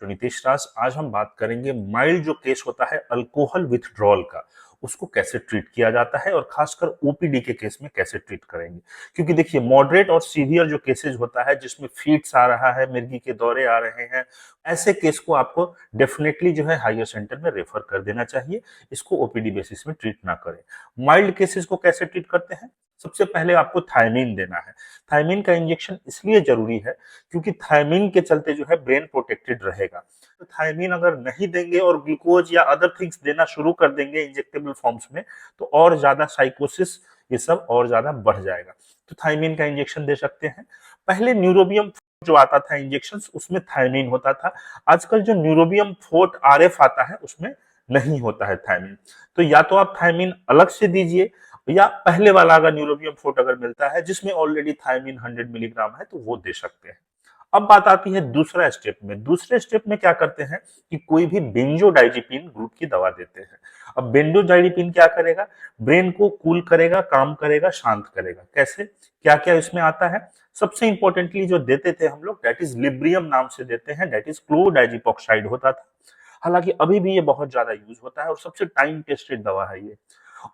तो नीतीश राज, आज हम बात करेंगे माइल्ड जो केस होता है अल्कोहल विथड्रॉल का, उसको कैसे ट्रीट किया जाता है और खासकर ओपीडी के केस में कैसे ट्रीट करेंगे। क्योंकि देखिए, मॉडरेट और सीवियर जो केसेस होता है जिसमें फीट्स आ रहा है, मिर्गी के दौरे आ रहे हैं, ऐसे केस को आपको डेफिनेटली जो है हायर सेंटर में रेफर कर देना चाहिए। इसको ओपीडी बेसिस में ट्रीट ना करें। माइल्ड केसेस को कैसे ट्रीट करते हैं? सबसे पहले आपको थायमीन देना है। थायमीन का इंजेक्शन इसलिए जरूरी है क्योंकि थायमीन के चलते जो है ब्रेन प्रोटेक्टेड रहेगा। तो थायमीन अगर नहीं देंगे और ग्लूकोज या अदर थिंग्स देना शुरू कर देंगे इंजेक्टेबल फॉर्म्स में, तो और ज्यादा साइकोसिस ये सब और ज्यादा बढ़ जाएगा। तो थायमीन का इंजेक्शन दे सकते हैं। पहले न्यूरोबियम जो आता था इंजेक्शन, उसमें थायमीन होता था। आजकल जो न्यूरोबियम फोर्ट आरएफ आता है उसमें नहीं होता है थायमीन। तो या तो आप थायमीन अलग से दीजिए, या पहले वाला अगर न्यूरोबियम फोर्ट अगर मिलता है जिसमें ऑलरेडी थायमीन 100 मिलीग्राम है तो वो दे सकते हैं। अब बात आती है दूसरा स्टेप में। दूसरे स्टेप में क्या करते हैं कि कोई भी बेंजोडाइजिपिन ग्रुप की दवा देते हैं। अब बेंजोडाइजिपिन क्या करेगा? ब्रेन को कूल करेगा, काम करेगा, शांत करेगा। कैसे, क्या क्या इसमें आता है? सबसे इंपॉर्टेंटली जो देते थे हम लोग, दैट इज लिब्रियम नाम से देते हैं, दैट इज क्लोडाइजिपोक्साइड होता था। हालांकि अभी भी ये बहुत ज्यादा यूज होता है और सबसे टाइम टेस्टेड दवा है ये।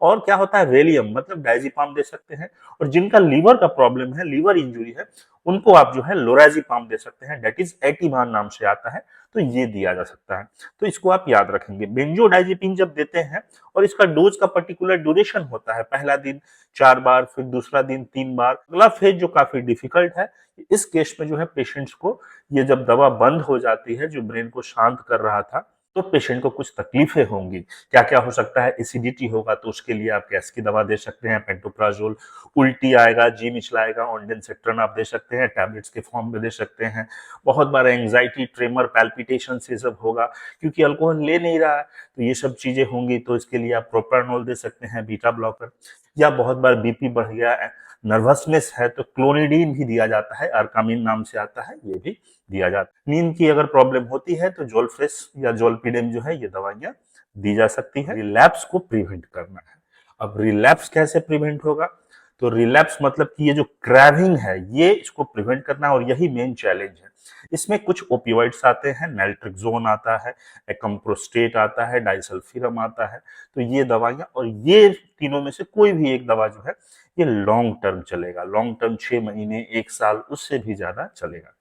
और क्या होता है? वेलियम मतलब डायजिपाम दे सकते हैं। और जिनका लीवर का प्रॉब्लम है, लीवर इंजुरी है, उनको आप जो है लोराजिपाम दे सकते हैं, डेट इज एटिबान नाम से आता है। तो ये दिया जा सकता है। तो इसको आप याद रखेंगे। बेंजोडाइजिपिन जब देते हैं और इसका डोज का पर्टिकुलर ड्यूरेशन होता है, पहला दिन 4 बार, फिर दूसरा दिन 3 बार, अगला फेज जो काफी डिफिकल्ट है। इस केस में जो है पेशेंट्स को ये जब दवा बंद हो जाती है जो ब्रेन को शांत कर रहा था, तो पेशेंट को कुछ तकलीफें होंगी। क्या क्या हो सकता है? एसिडिटी होगा तो उसके लिए आप गैस की दवा दे सकते हैं, पेंटोप्राजोल। उल्टी आएगा, जी मिचलाएगा, ऑन्डेंसेट्रन आप दे सकते हैं, टैबलेट्स के फॉर्म में दे सकते हैं। बहुत बार एंग्जाइटी, ट्रेमर, पैल्पिटेशन से सब होगा क्योंकि अल्कोहल ले नहीं रहा है, तो ये सब चीजें होंगी। तो इसके लिए आप प्रोप्रानोल दे सकते हैं, बीटा ब्लॉकर। या बहुत बार बीपी बढ़ गया, नर्वसनेस है, तो क्लोनिडीन भी दिया जाता है, अर्कामिन नाम से आता है, ये भी दिया जाता है। नींद की अगर प्रॉब्लम होती है तो जोलफ्रेस या जोलपीडेम जो है ये दवाइयां दी जा सकती है। रिलैप्स को प्रिवेंट करना है। अब रिलैप्स कैसे प्रिवेंट होगा? तो रिलैप्स मतलब कि ये जो क्रेविंग है, ये इसको प्रिवेंट करना है और यही मेन चैलेंज है। इसमें कुछ ओपियोइड्स आते हैं, नैल्ट्रिक्सोन आता है, एकम्प्रोस्टेट आता है, डाइसल्फिरम आता है। तो ये दवाइयां, और ये तीनों में से कोई भी एक दवा जो है ये लॉन्ग टर्म चलेगा। लॉन्ग टर्म 6 महीने, 1 साल, उससे भी ज्यादा चलेगा।